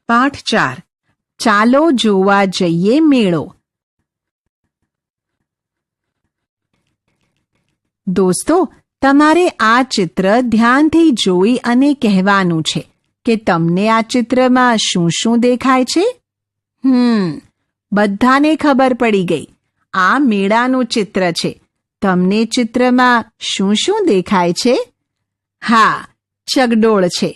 પાઠ 4 ચાલો જોવા જઈએ મેળો. દોસ્તો, તમારે આ ચિત્ર ધ્યાનથી જોઈ અને કહેવાનું છે કે તમને આ ચિત્રમાં શું શું દેખાય છે. બધાને ખબર પડી ગઈ. આ મેળાનું ચિત્ર છે. તમને ચિત્રમાં શું શું દેખાય છે? હા, ચગડોળ છે.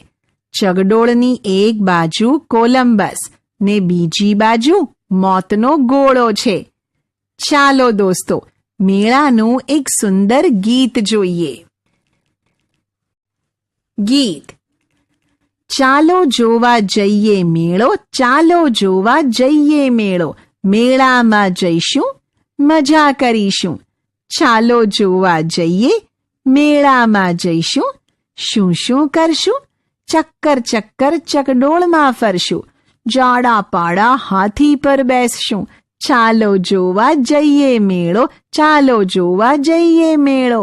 ચગડોળની એક બાજુ કોલંબસ ને બીજી બાજુ મોતનો ગોળો છે. ચાલો દોસ્તો, મેળાનું એક સુંદર ગીત જોઈએ. ગીત. ચાલો જોવા જઈએ મેળો, ચાલો જોવા જઈએ મેળો, મેળામાં જઈશું, મજા કરીશું. ચાલો જોવા જઈએ મેળામાં જઈશું, શું શું કરશું? ચક્કર ચક્કર ચકડોળમાં ફરશું, જાડા પાડા હાથી પર બેસશું. ચાલો જોવા જઈએ મેળો, ચાલો જોવા જઈએ મેળો.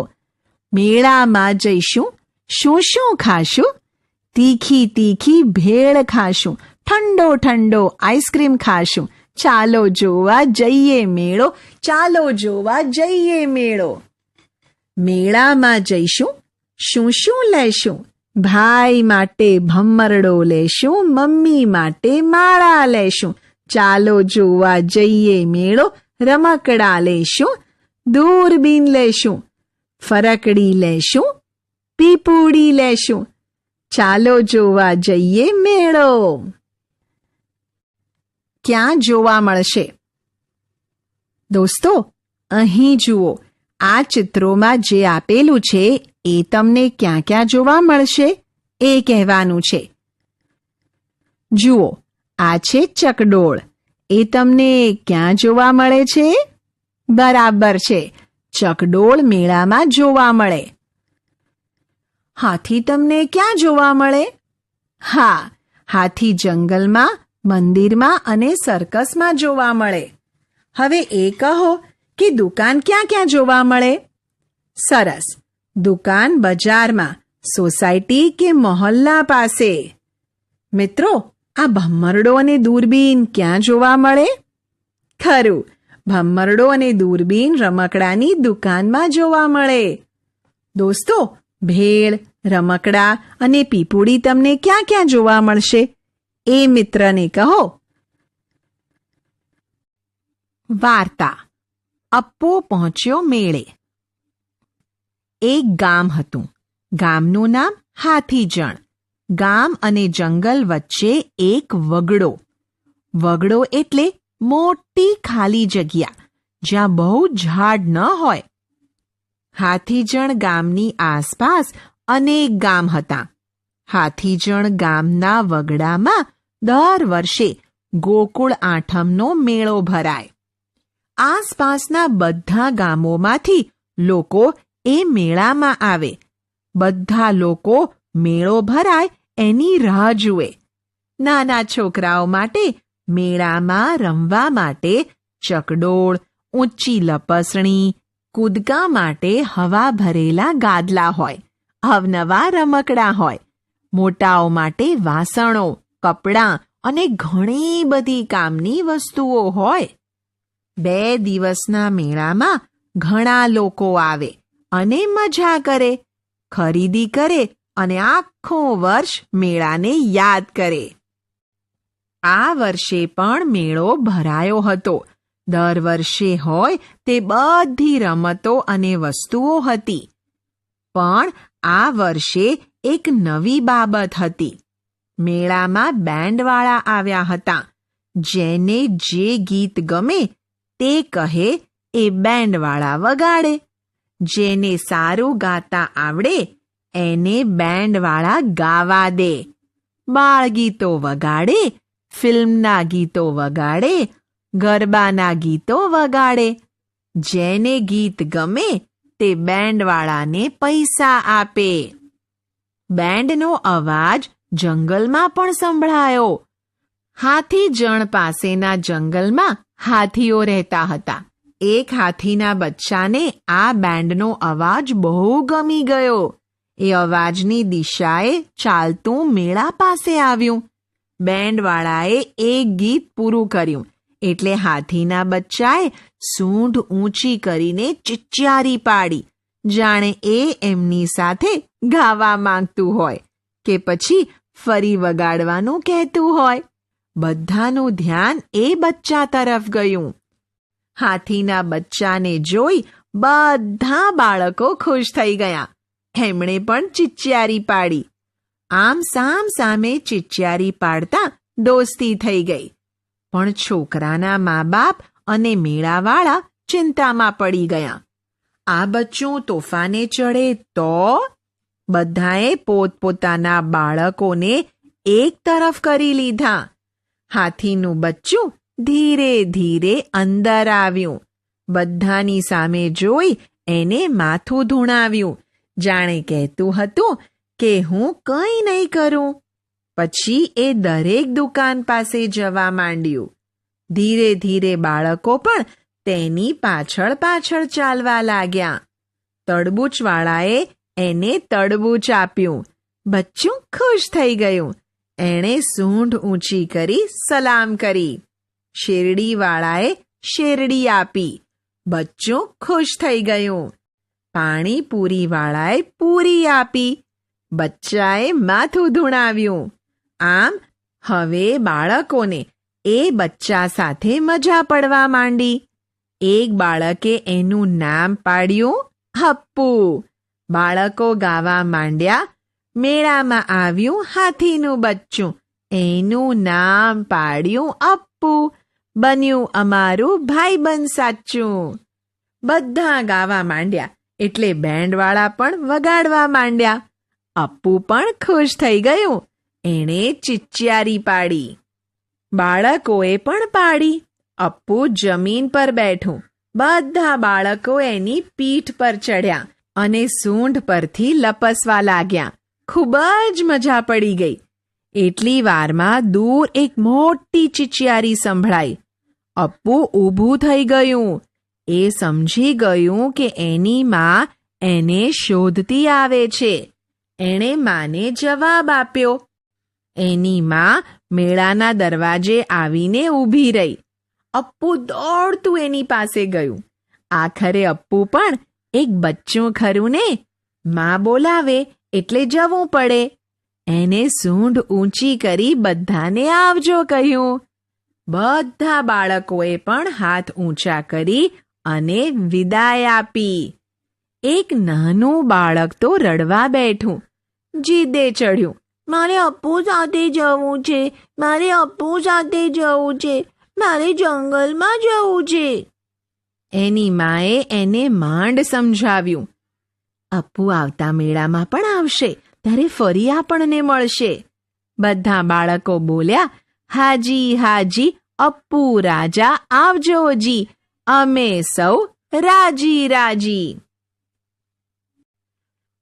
મેળામાં જઈશું, શું શું ખાશું? તીખી તીખી ભેળ ખાશું, ઠંડો ઠંડો આઈસ્ક્રીમ ખાશું. ચાલો જોવા જઈએ મેળો, ચાલો જોવા જઈએ મેળો. મેળામાં જઈશું, શું શું લેશું? ભાઈ માટે ભમરડો લેશું, મમ્મી માટે માળા લેશું. ચાલો જોવા જઈએ મેળો, રમકડા લેશું, દૂરબીન લેશું, ફરકડી લેશું, પીપુડી લેશું. ચાલો જોવા જઈએ મેળો. ક્યાં જોવા મળશે? દોસ્તો, અહીં જુઓ. આ ચિત્રોમાં જે આપેલું છે એ તમને ક્યાં ક્યાં જોવા મળશે એ કહેવાનું છે. જુઓ, આ છે ચકડોળ. એ તમને ક્યાં જોવા મળે છે? બરાબર છે, ચકડોળ મેળામાં જોવા મળે. હાથી તમને ક્યાં જોવા મળે? હા, હાથી જંગલમાં, મંદિરમાં અને સર્કસમાં જોવા મળે. હવે એ કહો કે દુકાન ક્યાં ક્યાં જોવા મળે? સરસ, દુકાન બજારમાં, સોસાયટી કે મહોલ્લા પાસે. મિત્રો, આ ભમરડો અને દૂરબીન ક્યાં જોવા મળે? ખરું, ભમરડો અને દૂરબીન રમકડાની દુકાનમાં જોવા મળે. દોસ્તો, ભેળ, રમકડા અને પીપુડી તમને ક્યાં ક્યાં જોવા મળશે એ મિત્રને કહો. વાર્તા. અપ્પો પહોંચ્યો મેળે. એક ગામ હતું. ગામનું નામ હાથીજણ. ગામ અને જંગલ વચ્ચે એક વગડો. વગડો એટલે મોટી ખાલી જગ્યા જ્યાં બહુ ઝાડ ન હોય. હાથીજણ ગામની આસપાસ અનેક ગામ હતા. હાથીજણ ગામના વગડામાં દર વર્ષે ગોકુળ આઠમનો મેળો ભરાય. આસપાસના બધા ગામોમાંથી લોકો એ મેળામાં આવે. બધા લોકો મેળો ભરાય એની રાહ જુએ. નાના છોકરાઓ માટે મેળામાં રમવા માટે ચકડોળ, ઊંચી લપસણી, કૂદકા માટે હવા ભરેલા ગાદલા હોય, અવનવા રમકડા હોય. મોટાઓ માટે વાસણો, કપડાં અને ઘણી બધી કામની વસ્તુઓ હોય. 2 દિવસના મેળામાં ઘણા લોકો આવે અને મજા કરે, ખરીદી કરે અને આખું વર્ષ મેળાને યાદ કરે. આ વર્ષે પણ મેળો ભરાયો હતો. દર વર્ષે હોય તે બધી રમતો અને વસ્તુઓ હતી. પણ આ વર્ષે એક નવી બાબત હતી. મેળામાં બેન્ડવાળા આવ્યા હતા. જેને જે ગીત ગમે તે કહે એ બેન્ડવાળા વગાડે. જેને સારું ગાતા આવડે એને બેન્ડવાળા ગાવા દે. બાળગીતો વગાડે, ફિલ્મના ગીતો વગાડે, ગરબાના ગીતો વગાડે. જેને ગીત ગમે તે બેન્ડવાળાને પૈસા આપે. બેન્ડનો અવાજ જંગલમાં પણ સંભળાયો. હાથીજણ પાસેના જંગલમાં હાથીઓ રહેતા હતા. એક હાથીના બચ્ચાને આ બેન્ડનો અવાજ બહુ ગમી ગયો. એ અવાજની દિશાએ ચાલતું મેળા પાસે આવ્યું. બેન્ડવાળાએ એક ગીત પૂરું કર્યું એટલે હાથીના બચ્ચાએ સૂંઢ ઊંચી કરીને ચિચિયારી પાડી, જાણે એ એમની સાથે ગાવા માંગતું હોય કે પછી ફરી વગાડવાનું કહેતું હોય. બધાનું ધ્યાન એ બચ્ચા તરફ ગયું. હાથીના બચ્ચાને જોઈ બધા બાળકો ખુશ થઈ ગયા. એમણે પણ ચિચિયારી પાડી. આમ સામ સામે ચિચિયારી પાડતા દોસ્તી થઈ ગઈ. પણ છોકરાના મા બાપ અને મેળાવાળા ચિંતામાં પડી ગયા. આ બચ્ચું તોફાને ચડે તો? બધાએ પોતપોતાના બાળકોને એક તરફ કરી લીધા. હાથીનું બચ્ચું ધીરે ધીરે અંદર આવ્યું. બધાની સામે જોઈ એને માથું ધૂણાવ્યું, જાણે કહેતું હતું કે હું કંઈ નહીં કરું. પછી એ દરેક દુકાન પાસે જવા માંડ્યું. ધીરે ધીરે બાળકો પણ તેની પાછળ પાછળ ચાલવા લાગ્યા. તડબૂચવાળાએ એને તડબૂચ આપ્યું. બચ્ચું ખુશ થઈ ગયું. એણે સૂંઢ ઊંચી કરી સલામ કરી. શેરડીવાળાએ શેરડી આપી. બચ્ચું ખુશ થઈ ગયું. પાણીપુરીવાળાએ પૂરી આપી. બચ્ચાએ માથું ધૂણાવ્યું. આમ હવે બાળકોને એ બચ્ચા સાથે મજા પડવા માંડી. એક બાળકે એનું નામ પાડ્યું હપ્પુ. બાળકો ગાવા માંડ્યા, મેળામાં આવ્યું હાથીનું બચ્ચું, એનું નામ પાડ્યું અપ્પુ, બન્યું અમારું ભાઈબંધ સાચું. બધા ગાવા માંડ્યા એટલે બેન્ડવાળા પણ વગાડવા માંડ્યા. અપ્પુ પણ ખુશ થઈ ગયું. એણે ચિચિયારી પાડી. બાળકોએ પણ પાડી. અપ્પુ જમીન પર બેઠું. બધા બાળકો એની પીઠ પર ચડ્યા અને સૂંઢ પરથી લપસવા લાગ્યા. ખૂબ જ મજા પડી ગઈ. એટલી વારમાં દૂર એક મોટી ચિચિયારી સંભળાઈ. અપ્પુ ઊભું થઈ ગયું. એ સમજી ગયું કે એની માં એને શોધતી આવે છે. એણે માને જવાબ આપ્યો. એની માં મેળાના દરવાજે આવીને ઊભી રહી. અપ્પુ દોડતું એની પાસે ગયું. આખરે અપ્પુ પણ એક બચ્ચું ખરું ને, માં બોલાવે એટલે જવું પડે. એને સૂંઢ ઊંચી કરી બધાને આવજો કહ્યું. બધા બાળકોએ પણ હાથ ઊંચા કરી અને વિદાય આપી. એક નાનું બાળક તો રડવા બેઠું. જીદે ચડ્યું, મારે અપ્પુ સાથે જવું છે, મારે અપ્પુ સાથે જવું છે, મારે જંગલમાં જવું છે. એની માએ એને માંડ સમજાવ્યું. અપ્પુ આવતા મેળામાં પણ આવશે, ત્યારે ફરી આપણને મળશે. બધા બાળકો બોલ્યા, હાજી હાજી અપ્પુ રાજા આવજોજી, અમે સૌ રાજી રાજી.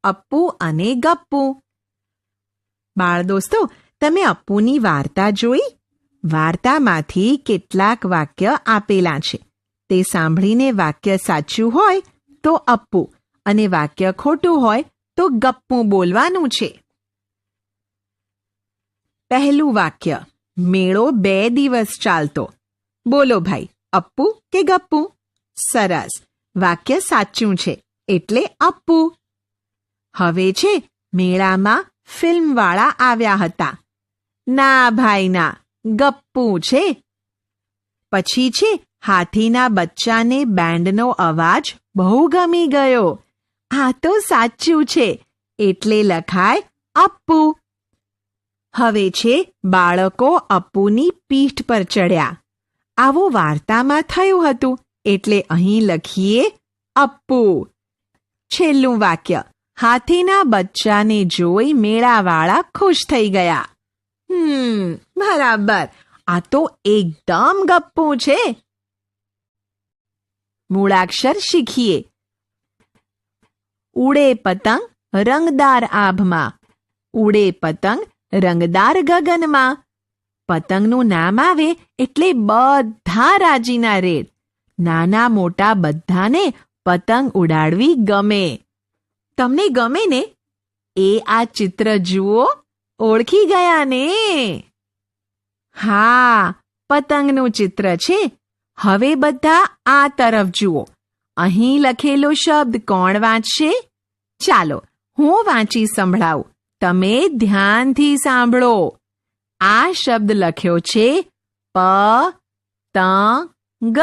અપ્પુ અને ગપ્પુ. બાળ દોસ્તો, તમે અપ્પુની વાર્તા જોઈ? વાર્તામાંથી કેટલાક વાક્ય આપેલા છે. તે સાંભળીને વાક્ય સાચું હોય તો અપ્પુ અને વાક્ય ખોટું હોય તો ગપ્પુ બોલવાનું છે. પહેલું વાક્ય, મેળો 2 દિવસ ચાલતો. બોલો ભાઈ, અપ્પુ કે ગપ્પુ? સરસ, વાક્ય સાચું છે એટલે અપ્પુ. હવે છે, મેળામાં ફિલ્મવાળા આવ્યા હતા. ના ભાઈ ના, ગપ્પુ છે. પછી છે, હાથીના બચ્ચાને બેન્ડનો અવાજ બહુ ગમી ગયો. આ તો સાચું છે એટલે લખાય અપ્પુ. હવે છે, બાળકો અપ્પુની પીઠ પર ચડ્યા. આવું વાર્તામાં થયું હતું એટલે અહીં લખીએ અપ્પુ. છેલ્લું વાક્ય, હાથીના બચ્ચાને જોઈ મેળાવાળા ખુશ થઈ ગયા. બરાબર, આ તો એકદમ ગપ્પુ છે. મૂળાક્ષર શીખીએ. ઉડે પતંગ રંગદાર આભમાં, ઉડે પતંગ રંગદાર ગગનમાં. પતંગનું નામ આવે એટલે બધા રાજીના રેડ. નાના મોટા બધાને પતંગ ઉડાડવી ગમે. તમને ગમે ને? એ આ ચિત્ર જુઓ, ઓળખી ગયા ને? હા, પતંગનું ચિત્ર છે. હવે બધા આ તરફ જુઓ. અહીં લખેલો શબ્દ કોણ વાંચશે? ચાલો, હું વાંચી સંભળાવું. તમે ધ્યાનથી સાંભળો. આ શબ્દ લખ્યો છે પતંગ.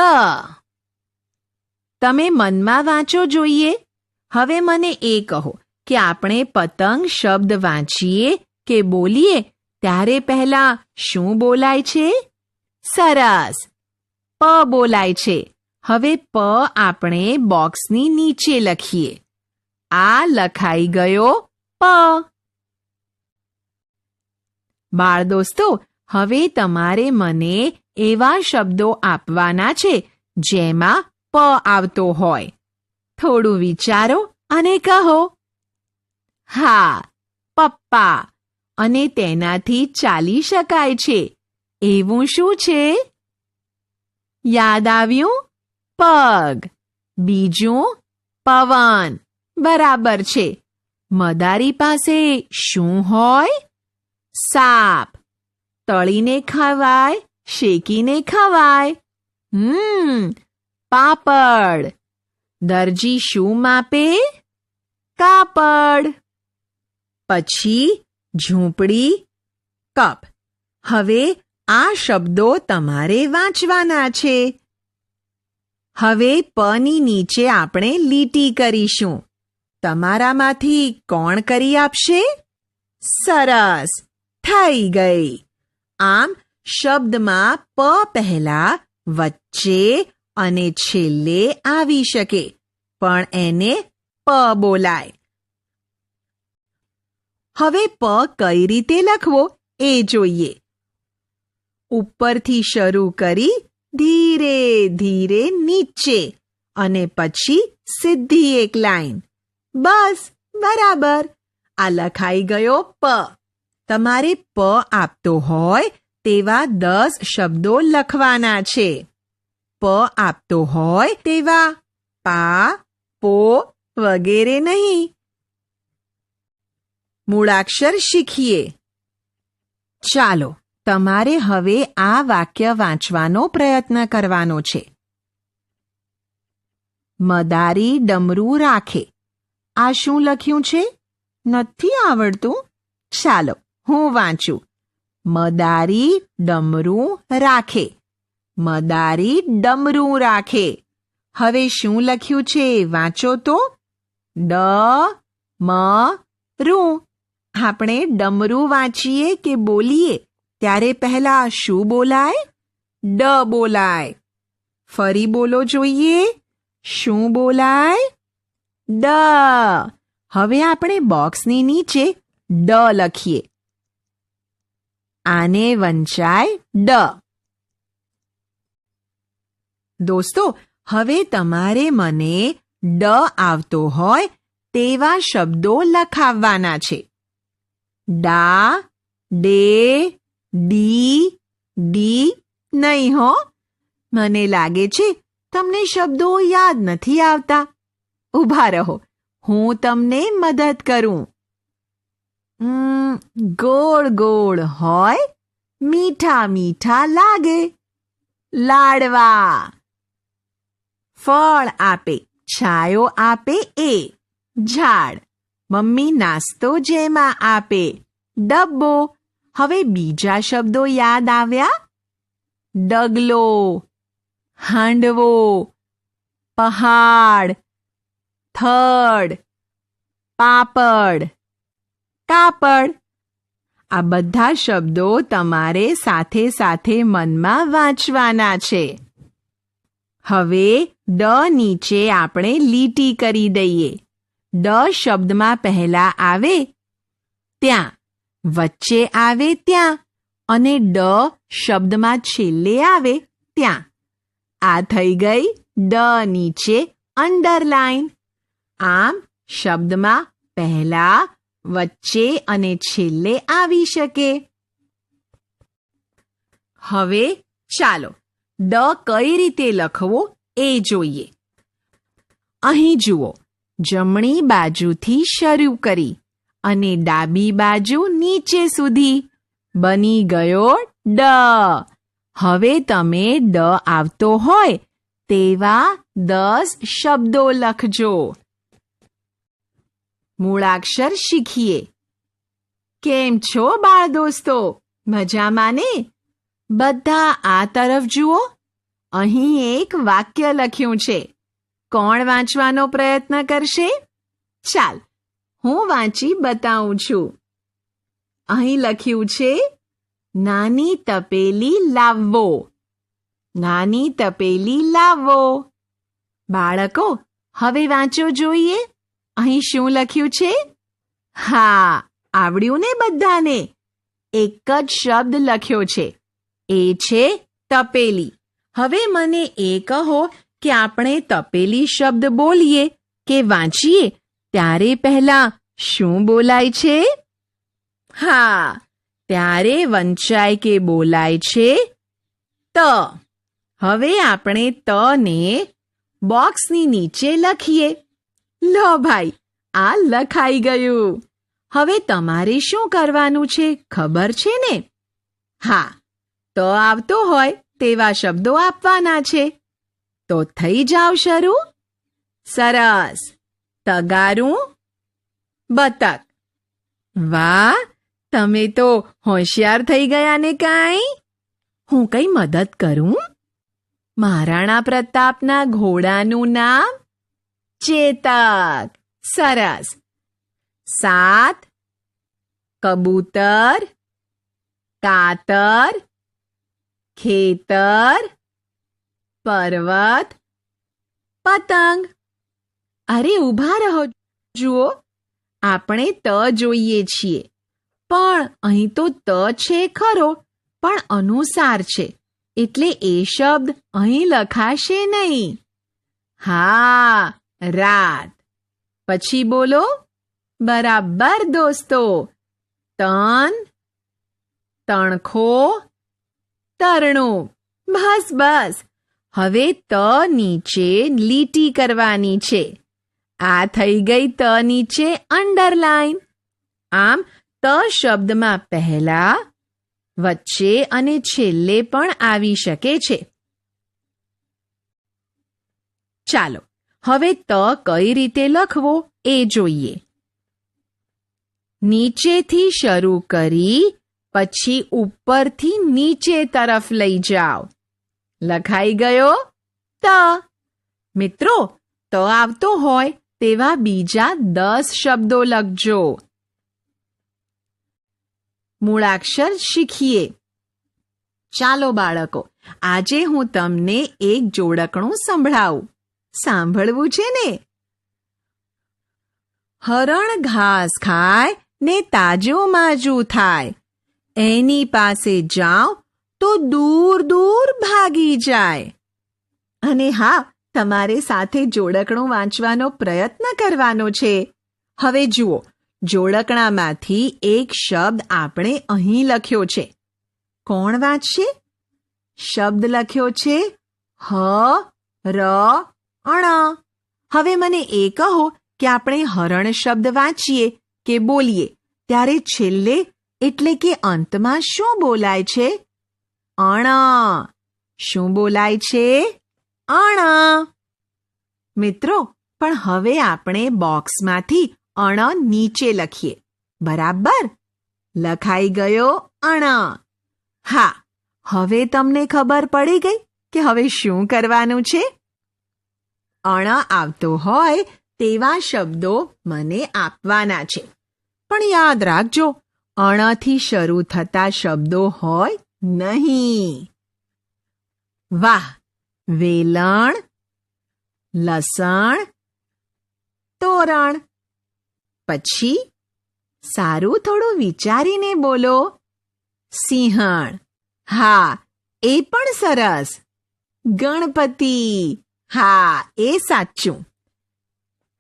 તમે મનમાં વાંચો જોઈએ. હવે મને એ કહો કે આપણે પતંગ શબ્દ વાંચીએ કે બોલીએ ત્યારે પહેલા શું બોલાય છે? સરસ, પ બોલાય છે. હવે પ આપણે બોક્સની નીચે લખીએ. આ લખાઈ ગયો પ. બાળ દોસ્તો, હવે તમારે મને એવા શબ્દો આપવાના છે જેમાં પ આવતો હોય. થોડું વિચારો અને કહો. હા, પપ્પા. અને તેનાથી ચાલી શકાય છે. એવું શું છે? યાદ આવ્યું? પગ. બીજું પવન. બરાબર છે. મદારી પાસે શું હોય? સાપ. તળીને ખવાય, શેકીને ખવાય. પાપડ. દરજી શું માપે? કાપડ. પછી ઝૂંપડી, કપ. હવે આ શબ્દો તમારે વાંચવાના છે. હવે પની નીચે આપણે લીટી કરીશું. તમારામાંથી કોણ કરી આપશે? સરસ, થઈ ગઈ. આમ શબ્દમાં પ પહેલા, વચ્ચે અને છેલ્લે આવી શકે, પણ એને પ બોલાય. હવે પ કઈ રીતે લખવો એ જોઈએ. ઉપરથી શરૂ કરી ધીરે ધીરે નીચે અને પછી સીધી એક લાઈન. બસ, બરાબર. આ લખાઈ ગયો પ. તમારે પ આપતો હોય તેવા 10 શબ્દો લખવાના છે. પ આપતો હોય તેવા પા, પો વગેરે નહીં. મૂળાક્ષર શીખીએ. ચાલો, તમારે હવે આ વાક્ય વાંચવાનો પ્રયત્ન કરવાનો છે. મદારી ડમરું રાખે. આ શું લખ્યું છે? નથી આવડતું? ચાલો, હું વાંચું. મદારી ડમરું રાખે. મદારી ડમરું રાખે. હવે શું લખ્યું છે વાંચો તો. ડ મ રૂ. આપણે ડમરું વાંચીએ કે બોલીએ ત્યારે પહેલા શું બોલાય? ડ બોલાય. ફરી બોલો જોઈએ. શું બોલાય? ડ. હવે આપણે બોક્સની નીચે ડ લખીએ. આને વંચાય ડ. દોસ્તો, હવે તમારે મને ડ આવતો હોય તેવા શબ્દો લખાવવાના છે. ડા, ડે, ડી, ડી નહીં હો. મને લાગે છે તમને શબ્દો યાદ નથી આવતા. ઊભા રહો, હું તમને મદદ કરું. ગોળ ગોળ હોય, મીઠા મીઠા લાગે. લાડવા. ફળ આપે, છાયો આપે એ. ઝાડ. મમ્મી નાસ્તો જેમાં આપે. ડબ્બો. હવે બીજા શબ્દો યાદ આવ્યા? ડગલો, હાંડવો, પહાડ, થડ, પાપડ, કાપડ. આ બધા શબ્દો તમારે સાથે સાથે મનમાં વાંચવાના છે. હવે ડ નીચે આપણે લીટી કરી દઈએ. ડ શબ્દમાં પહેલા આવે ત્યાં, વચ્ચે આવે ત્યાં અને ડ શબ્દમાં છેલ્લે આવે ત્યાં. આ થઈ ગઈ ડ નીચે અંડરલાઈન. આમ શબ્દમાં પહેલા, વચ્ચે અને છેલ્લે આવી શકે. હવે ચાલો ડ કઈ રીતે લખવો એ જોઈએ. અહીં જુઓ, જમણી બાજુથી શરૂ કરી અને ડાબી બાજુ નીચે સુધી બની ગયો ડ. હવે તમે ડ આવતો હોય તેવા 10 શબ્દો લખજો. મૂળાક્ષર શીખીએ. કેમ છો બાળ દોસ્તો? મજામાં ને? બધા આ તરફ જુઓ. અહીં એક વાક્ય લખ્યું છે. કોણ વાંચવાનો પ્રયત્ન કરશે? ચાલ, હું વાંચી બતાવું છું. અહીં લખ્યું છે, નાની તપેલી લાવવો. નાની તપેલી લાવવો. બાળકો, હવે વાંચો જોઈએ. અહીં શું લખ્યું છે? હા, આવડ્યું ને બધાને? એક જ શબ્દ લખ્યો છે. એ છે તપેલી. હવે મને એ કહો કે આપણે તપેલી શબ્દ બોલીએ કે વાંચીએ ત્યારે પહેલા શું બોલાય છે? હા, ત્યારે વંચાય કે બોલાય છે ત. હવે આપણે ત ને બોક્સની નીચે લખીએ. લો ભાઈ, આ લખાઈ ગયું. હવે તમારે શું કરવાનું છે ખબર છે ને? હા, ત આવતો હોય તેવા શબ્દો આપવાના છે. તો થઈ જાવ શરૂ. સરસ. તગારું, બતક. વાહ, તમે તો હોશિયાર થઈ ગયા ને કાંઈ? હું કઈ મદદ કરું? મહારાણા પ્રતાપના ઘોડાનું નામ? ચેતક. સરસ. 7. કબૂતર, કાતર, ખેતર, પર્વત, પતંગ. અરે ઊભા રહો. જુઓ, આપણે ત જોઈએ છીએ, પણ અહીં તો ત છે ખરો, પણ અનુસાર છે, એટલે એ શબ્દ અહીં લખાશે નહીં. હા, રાત. પછી બોલો. બરાબર દોસ્તો. તન, તણખો, તરણું. બસ બસ. હવે ત નીચે લીટી કરવાની છે. આ થઈ ગઈ ત નીચે અંડરલાઈન. આમ ત શબ્દમાં પહેલા, વચ્ચે અને છેલ્લે પણ આવી શકે છે. ચાલો હવે ત કઈ રીતે લખવો એ જોઈએ. નીચેથી શરૂ કરી પછી ઉપરથી નીચે તરફ લઈ જાઓ. લખાઈ ગયો ત. મિત્રો, ત આવતો હોય તેવા બીજા 10 શબ્દો લખજો. મૂળાક્ષર શીખીએ. ચાલો બાળકો, આજે હું તમને એક જોડકણું સંભળાવું. સાંભળવું છે ને? હરણ ઘાસ ખાય ને તાજું માજું થાય. એની પાસે જાઓ તો દૂર દૂર ભાગી જાય. અને હા, તમારે સાથે જોડકણું વાંચવાનો પ્રયત્ન કરવાનો છે. હવે જુઓ, જોડકણામાંથી એક શબ્દ આપણે અહીં લખ્યો છે. કોણ વાંચશે? શબ્દ લખ્યો છે હ ર અણ. હવે મને એ કહો કે આપણે હરણ શબ્દ વાંચીએ કે બોલીએ ત્યારે છેલ્લે એટલે કે અંતમાં શું બોલાય છે? અણ. શું બોલાય છે? અણ. મિત્રો, પણ હવે આપણે બોક્સમાંથી અણ નીચે લખીએ. બરાબર? લખાઈ ગયો અણ. હા, હવે તમને ખબર પડી ગઈ કે હવે શું કરવાનું છે? અણ આવતો હોય તેવા શબ્દો મને આપવાના છે. પણ યાદ રાખજો, અણથી શરૂ થતા શબ્દો હોય નહીં. વાહ, વેલણ, લસણ, તોરણ. પછી સારું થોડું વિચારીને બોલો. સિંહણ. હા, એ પણ સરસ. ગણપતિ. હા, એ સાચું.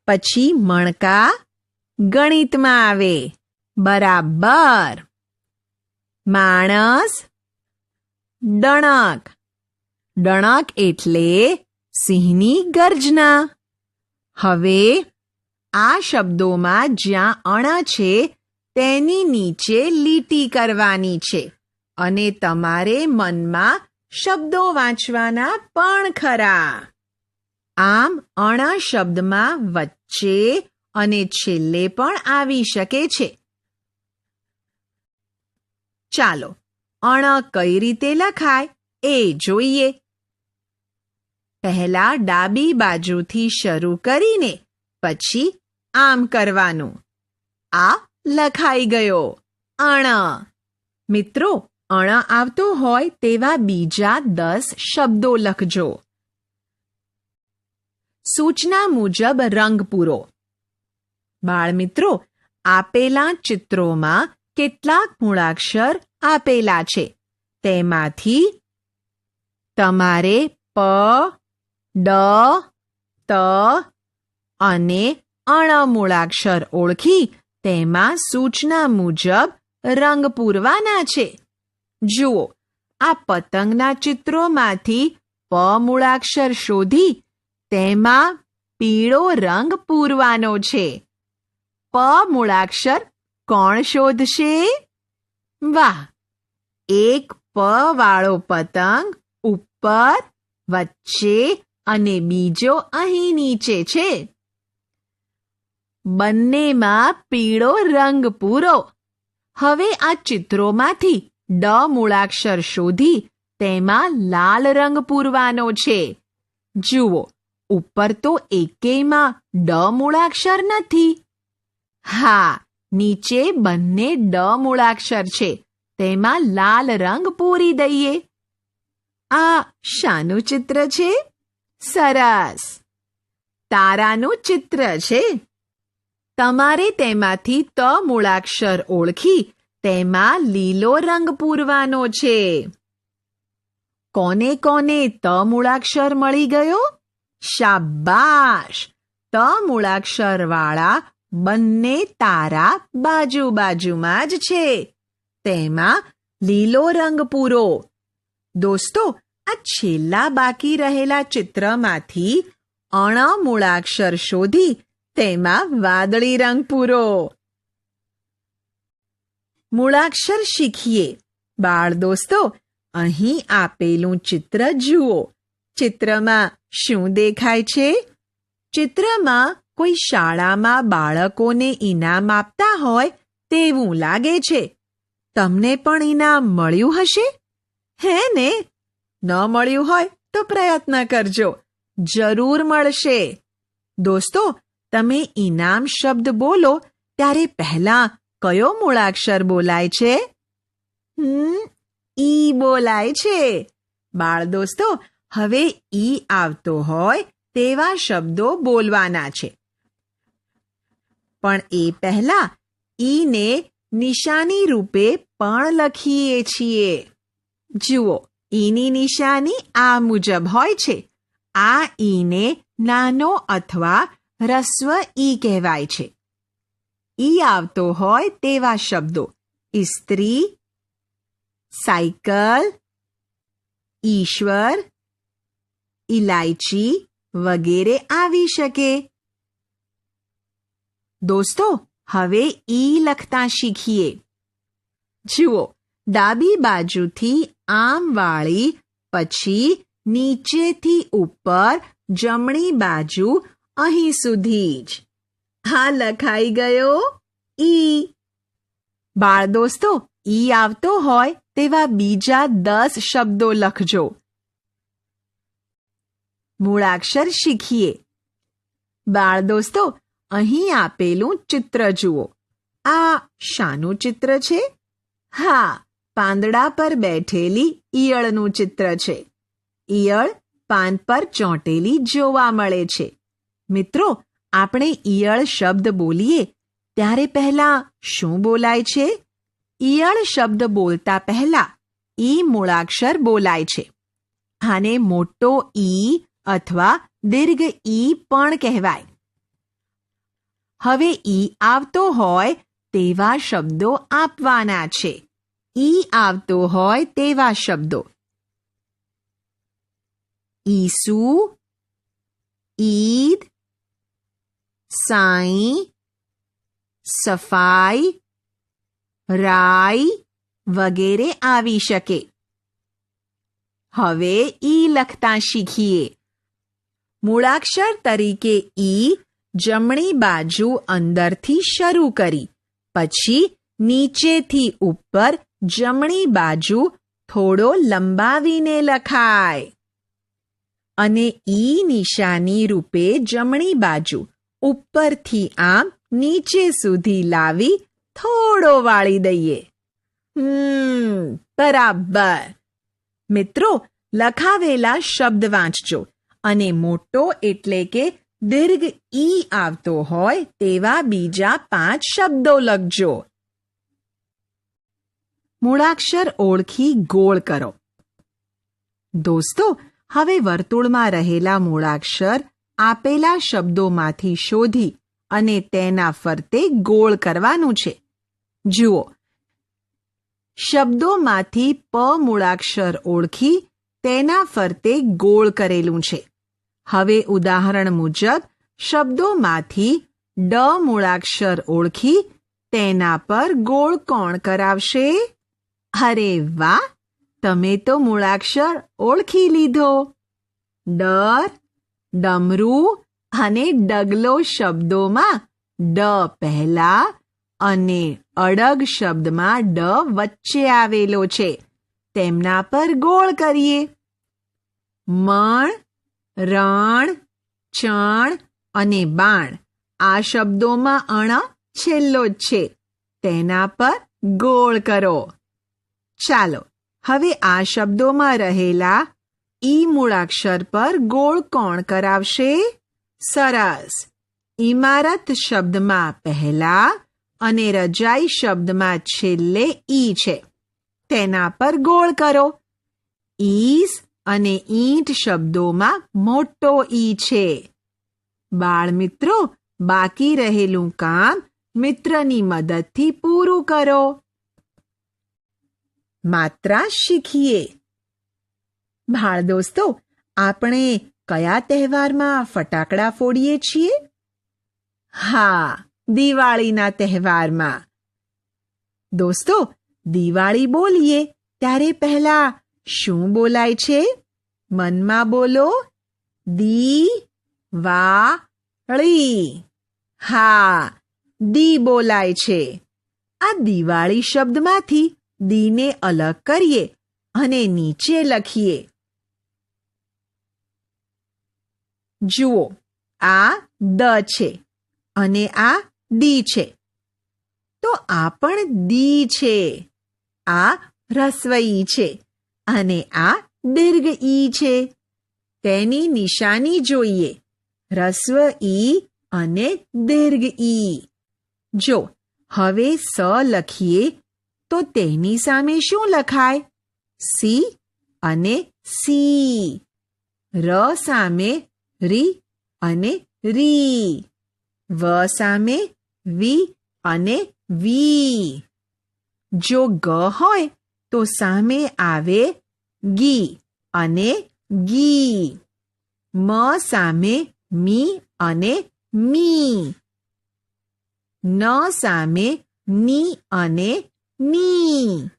પછી મણકા ગણિતમાં આવે. બરાબર. માણસ, ડણક. ડણક એટલે સિંહની ગર્જના. હવે આ શબ્દોમાં જ્યાં અણ છે તેની નીચે લીટી કરવાની છે. અને તમારે મનમાં શબ્દો વાંચવાના પણ ખરા. આમ અણ શબ્દમાં વચ્ચે અને છેલ્લે પણ આવી શકે છે. ચાલો અણ કઈ રીતે લખાય એ જોઈએ. પહેલા ડાબી બાજુથી શરૂ કરીને પછી આમ કરવાનું. આ લખાઈ ગયો અણ. મિત્રો, અણ આવતો હોય તેવા બીજા 10 શબ્દો લખજો. સૂચના મુજબ રંગ પૂરો. બાળમિત્રો, આપેલા ચિત્રોમાં કેટલાક મૂળાક્ષર આપેલા છે. તેમાંથી તમારે પ, ડ, ત અને અણ મૂળાક્ષર ઓળખી તેમાં સૂચના મુજબ રંગ પૂરવાના છે. જુઓ, આ પતંગના ચિત્રોમાંથી પ મૂળાક્ષર શોધી તેમાં પીળો રંગ પૂરવાનો છે. પ મૂળાક્ષર કોણ શોધશે? વાહ! એક પ વાળો પતંગ ઉપર, વચ્ચે અને બીજો અહીં નીચે છે. બંનેમાં પીળો રંગ પૂરો. હવે આ ચિત્રોમાંથી ડ મૂળાક્ષર શોધી તેમાં લાલ રંગ પૂરવાનો છે. જુઓ, ઉપર તો એકેયમાં ડ મૂળાક્ષર નથી. હા, નીચે બંને ડ મૂળાક્ષર છે. તેમાં લાલ રંગ પૂરી દઈએ. આ શાનું ચિત્ર છે? સરસ! તારાનું ચિત્ર છે. તમારે તેમાંથી ત મૂળાક્ષર ઓળખી તેમાં લીલો રંગ પૂરવાનો છે. કોને કોને ત મૂળાક્ષર મળી ગયો? શાબાશ! ત મૂળાક્ષર વાળા બંને તારા બાજુ બાજુમાં જ છે. તેમાં લીલો રંગ પૂરો. દોસ્તો, આ છેલ્લા બાકી રહેલા ચિત્રમાંથી અણ મૂળાક્ષર શોધી તેમાં વાદળી રંગ પૂરો. મૂળાક્ષર શીખીએ. બાળ દોસ્તો, અહીં આપેલું ચિત્ર જુઓ. ચિત્રમાં શું દેખાય છે? ચિત્રમાં કોઈ શાળામાં બાળકોને ઇનામ આપતા હોય તેવું લાગે છે. તમને પણ ઇનામ મળ્યું હશે? હે ને? ન મળ્યું હોય તો પ્રયત્ન કરજો. જરૂર મળશે. દોસ્તો, તમે ઇનામ શબ્દ બોલો ત્યારે પહેલા કયો મૂળાક્ષર બોલાય છે? ઈ બોલાય છે. બાળ દોસ્તો, હવે ઈ આવતો હોય તેવા શબ્દો બોલવાના છે. પણ એ પહેલા ઈને નિશાની રૂપે પણ લખીએ છીએ. જુઓ, ઈની નિશાની આ મુજબ હોય છે. આ ઈને નાનો અથવા હ્રસ્વ ઈ કહેવાય છે. ઈ આવતો હોય તેવા શબ્દો ઇસ્ત્રી, સાયકલ, ઈશ્વર, ઇલાયચી વગેરે આવી શકે. દોસ્તો, હવે ઈ લખતા શીખીએ. જુઓ, ડાબી બાજુથી આમ વાળી પછી નીચેથી ઉપર જમણી બાજુ અહીં સુધી જ. હા, લખાઈ ગયો ઈ. બાળ દોસ્તો, ઈ આવતો હોય તેવા બીજા 10 શબ્દો લખજો. મૂળાક્ષર શીખીએ. બાળ દોસ્તો, અહીં આપેલું ચિત્ર જુઓ. આ શાનું ચિત્ર છે? હા, પાંદડા પર બેઠેલી ઈયળનું ચિત્ર છે. ઈયળ પાન પર ચોંટેલી જોવા મળે છે. મિત્રો, આપણે ઈયળ શબ્દ બોલીએ ત્યારે પહેલા શું બોલાય છે? ઈયળ શબ્દ બોલતા પહેલા ઈ મૂળાક્ષર બોલાય છે. આને મોટો ઈ અથવા દીર્ઘ ઈ પણ કહેવાય. હવે ઈ આવતો હોય તેવા શબ્દો આપવાના છે. ઈ આવતો હોય તેવા શબ્દો ઈસુ, ઈદ, સાઈ, સફાઈ, રાઈ, વગેરે આવી શકે. હવે ઈ લખતા શીખીએ. મૂળાક્ષર તરીકે ઈ જમણી બાજુ અંદરથી શરૂ કરી પછી નીચેથી ઉપર જમણી બાજુ થોડો લંબાવીને લખાય અને ઈ નિશાની રૂપે જમણી બાજુ ઉપરથી આમ નીચે સુધી લાવી થોડો વાળી દઈએ. બરાબર. મિત્રો, લખાવેલા શબ્દ વાંચજો અને મોટો એટલે કે દીર્ઘ ઈ આવતો હોય તેવા બીજા 5 શબ્દો લખજો. મૂળાક્ષર ઓળખી ગોળ કરો. દોસ્તો, હવે વર્તુળમાં રહેલા મૂળાક્ષર આપેલા શબ્દોમાંથી શોધી અને તેના ફરતે ગોળ કરવાનું છે. જુઓ, શબ્દોમાંથી પ મૂળાક્ષર ઓળખી તેના ફરતે ગોળ કરેલું છે. હવે ઉદાહરણ મુજબ શબ્દોમાંથી ડ મૂળાક્ષર ઓળખી તેના પર ગોળ કોણ કરાવશે? અરે વાહ! તમે તો મૂળાક્ષર ઓળખી લીધો. ડર, ડમરું અને ડગલો શબ્દોમાં ડ પહેલા અને અડગ શબ્દમાં ડ વચ્ચે આવેલો છે. તેમના પર ગોળ કરીએ. મણ, રણ, ચણ અને બાણ આ શબ્દોમાં અણ છેલ્લો જ છે. તેના પર ગોળ કરો. ચાલો હવે આ શબ્દોમાં રહેલા ઈ મૂળાક્ષર પર ગોળ કોણ કરાવશે? સરસ. ઇમારત શબ્દમાં પહેલા અને રજાઈ શબ્દમાં છેલ્લે ઈ છે. તેના પર ગોળ કરો. ઈસ અને ઈંટ શબ્દોમાં મોટો ઈ છે. બાળમિત્રો, બાકી રહેલું કામ મિત્રની મદદથી પૂરું કરો. માત્રા શીખીએ. બાળ દોસ્તો, આપણે કયા તહેવારમાં ફટાકડા ફોડીએ છીએ? હા, દિવાળીના તહેવારમાં. દોસ્તો, દિવાળી બોલીએ ત્યારે પહેલા શું બોલાય છે? મનમાં બોલો. દી-વા-ળી. હા, દી બોલાય છે. આ દિવાળી શબ્દમાંથી દીને અલગ કરીએ અને નીચે લખીએ. જુઓ, આ દ છે અને આ દી છે. તો આ પણ દી છે. આ હ્રસ્વ ઈ છે અને આ દીર્ઘ ઈ છે. તેની નિશાની જોઈએ. હ્રસ્વ ઈ અને દીર્ઘ ઈ. જો હવે સ લખીએ તો તેની સામે શું લખાય? સી અને સી. ર સામે રી અને રી. વ સામે વી અને વી. જો ગ હોય તો સામે આવે ગી અને ગી. મ સામે મી અને મી. ન સામે ની અને ની.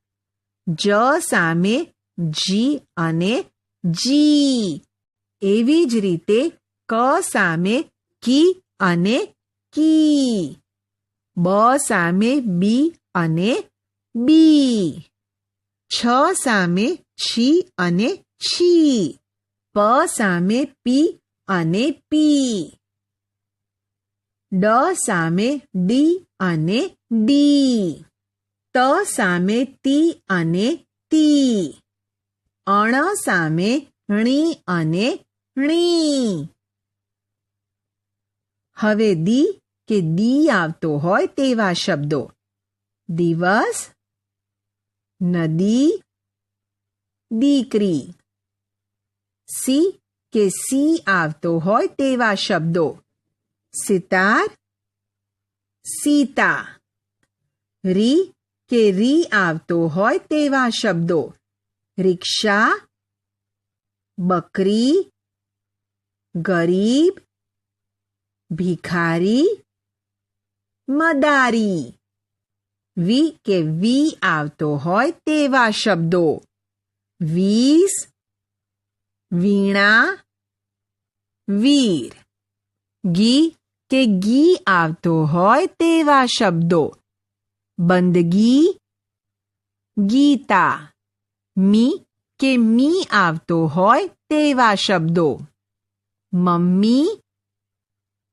જ સામે જી અને જી. એવી જ રીતે ક સામે કી અને કી. બ સામે બી અને બી. છ સામે છી અને છી. પ સામે પી અને પી. ડ સામે ડી અને ડી. ત સામે તી અને તી. અણ સામે ણી અને ણી. હવે દી કે દી આવતો હોય તેવા શબ્દો. દિવસ, નદી, દીકરી. સી કે સી આવતો હોય તેવા શબ્દો. સિતાર, સીતા. રી કે રી આવતો હોય તેવા શબ્દો. રિક્ષા, બકરી, ગરીબ, ભિખારી, મદારી. વી કે વી આવતો હોય તેવા શબ્દો. વીસ, વીણા, વીર. ગી કે ગી આવતો હોય તેવા શબ્દો. બંદગી, ગીતા. મી કે મી આવતો હોય તેવા શબ્દો. મમ્મી,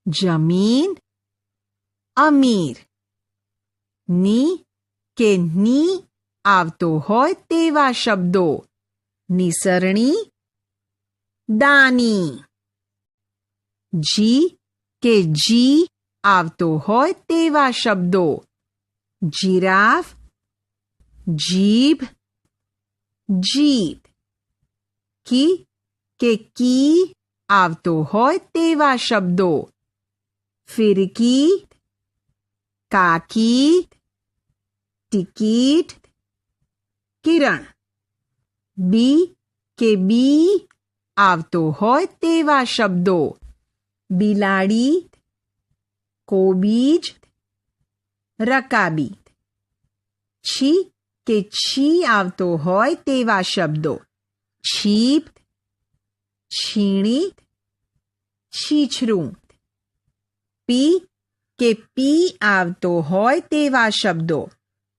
જમીન, અમીર. ની કે ની આવતો હોય તેવા શબ્દો. નિસરણી, દાની. જી કે જી આવતો હોય તેવા શબ્દો. જીરાફ, જીભ, જીભ. કી કે કી આવતો હોય તેવા શબ્દો. ફિરકી, કાકી, ટિકિટ, કિરણ. બી કે બી આવતો હોય તેવા શબ્દો. બિલાડી, કોબીજ, રકાબી. છી કે છી આવતો હોય તેવા શબ્દો. છીપ, છીણી, છીછરું. પી કે પી આવતો હોય તેવા શબ્દો.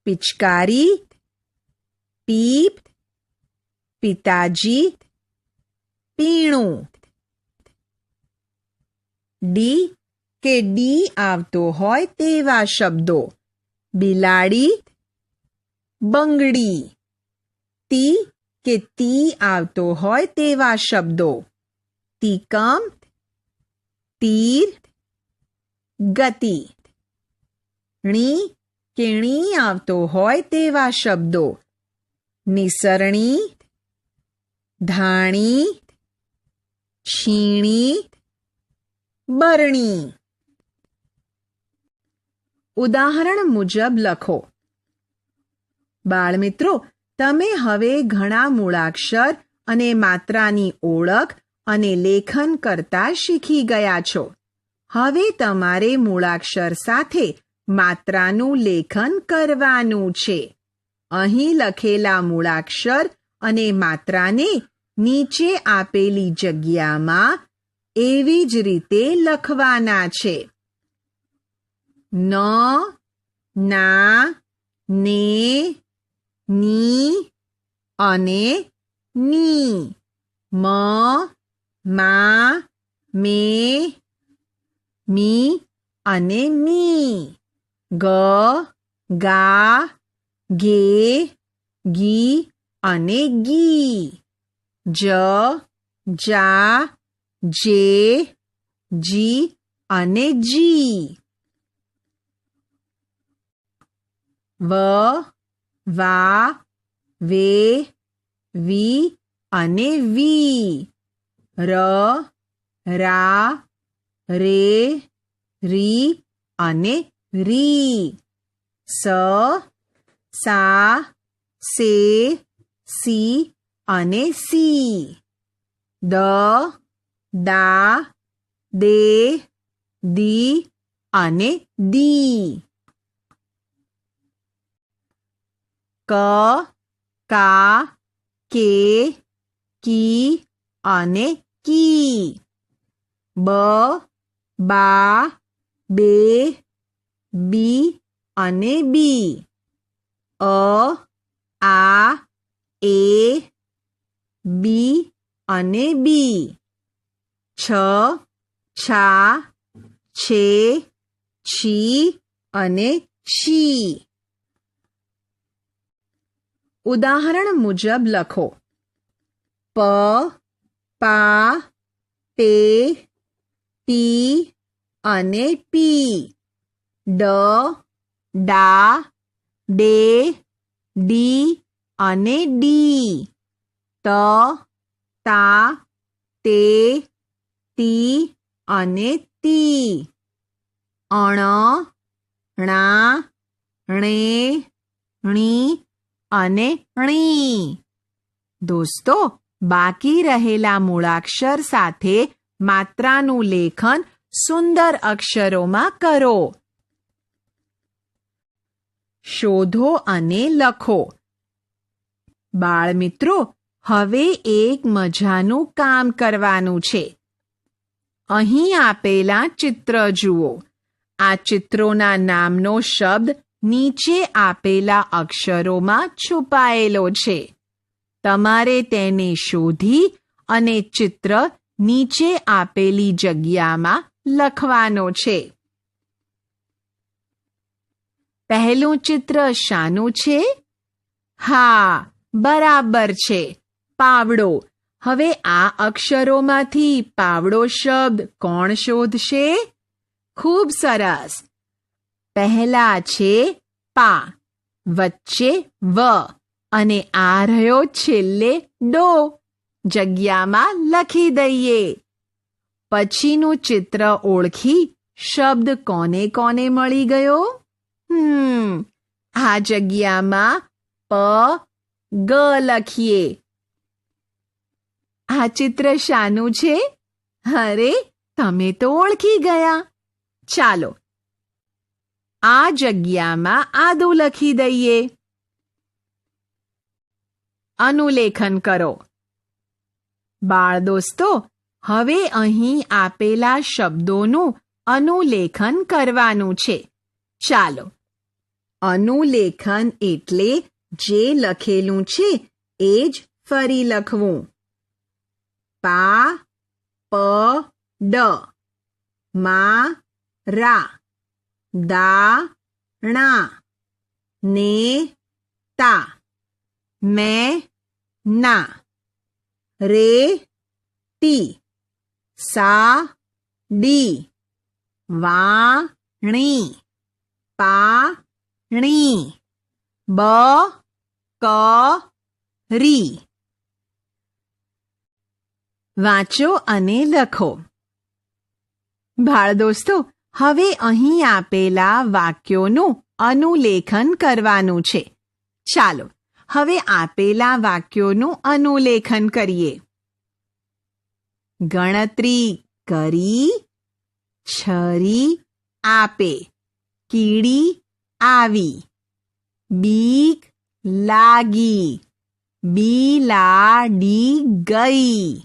પિચકારી, પીપ, પિતાજી, પીણું. ડી કે ડી આવતો હોય તેવા શબ્દો. બિલાડી, બંગડી. તી કે તી આવતો હોય તેવા શબ્દો. તીકમ, તીર, ગતિ. ણી કે ણી આવતો હોય તેવા શબ્દો. નિસરણી, ધાણી, છીણી, બરણી. ઉદાહરણ મુજબ લખો. બાળમિત્રો, તમે હવે ઘણા મૂળાક્ષર અને માત્રાની ઓળખ અને લેખન કરતા શીખી ગયા છો. હવે તમારે મૂળાક્ષર સાથે માત્રાનું લેખન કરવાનું છે. અહીં લખેલા મૂળાક્ષર અને માત્રાને નીચે આપેલી જગ્યામાં એવી જ રીતે લખવાના છે. ન, ના, ને, ની અને ની. મ, મા, મે, મી અને મી. ગ, ગા, ગે, ગી અને ગી. જ, જા, જે, જી અને જી. વ, વા, વે, વી અને વી. ર, રા, રે, રી અને રી. સ, સા, સે, સી અને સી. દ, દા, દે, દી અને દી. ક, કા, કે, કી અને કી. બ, બા, બે, બી અને બી. અ, આ, એ, બી અને બી. છ, છા, છે, છી અને છી. ઉદાહરણ મુજબ લખો. પ, પા, પે, પી અને પી. ડ, ડા, ડે, ડી અને ડી. ત, તા, તે, તી અને તી. અણ, ણા, ણે, ણી અને ણી. દોસ્તો, બાકી રહેલા મૂળાક્ષર સાથે માત્રાનું લેખન સુંદર અક્ષરોમાં કરો. શોધો અને લખો. બાળમિત્રો, હવે એક મજાનું કામ કરવાનું છે. અહીં આપેલા ચિત્ર જુઓ. આ ચિત્રોના નામનો શબ્દ નીચે આપેલા અક્ષરોમાં છુપાયેલો છે. તમારે તેને શોધી અને ચિત્ર નીચે આપેલી જગ્યામાં લખવાનો છે. પહેલું ચિત્ર શાનું છે? હા, બરાબર છે, પાવડો. હવે આ અક્ષરોમાંથી પાવડો શબ્દ કોણ શોધશે? ખૂબ સરસ. પહેલા છે પા, વચ્ચે વ અને આ રહ્યો છેલ્લે ડો. જગ્યામાં લખી દઈએ. પછીનું ચિત્ર ઓળખી શબ્દ કોને કોને મળી ગયો? આ જગ્યામાં પ ગ લખીએ. આ ચિત્ર શાનું છે? અરે, તમે તો ઓળખી ગયા. ચાલો આ જગ્યામાં આદુ લખી દઈએ. અનુલેખન કરો. બાળ દોસ્તો, હવે અહીં આપેલા શબ્દોનું અનુલેખન કરવાનું છે. ચાલો, અનુલેખન એટલે જે લખેલું છે એ જ ફરી લખવું. પા પ ડ મા રા દા ણા ને તા મે ના રે તી સા ડી વા ણી પા ણી બ ક રી. વાંચો અને લખો. બાળ દોસ્તો, હવે અહીં આપેલા વાક્યોનું અનુલેખન કરવાનું છે. ચાલો હવે આપેલા વાક્યોનું અનુલેખન કરીએ. ગણતરી કરી, છરી આપે, કીડી આવી, બીક લાગી, બિલાડી ગઈ.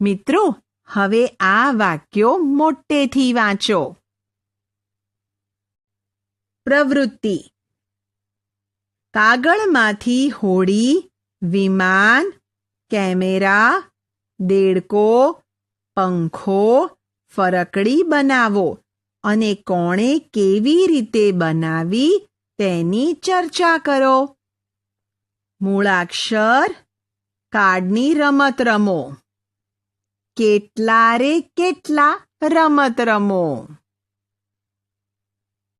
મિત્રો, હવે આ વાક્યો મોટેથી વાંચો. પ્રવૃત્તિ. કાગળમાંથી હોડી, વિમાન, કેમેરા, દેડકો, પંખો, ફરકડી બનાવો અને કોણે કેવી રીતે બનાવી તેની ચર્ચા કરો. મૂળાક્ષર. કાર્ડની રમત રમો. કેટલા રે કેટલા રમત રમો.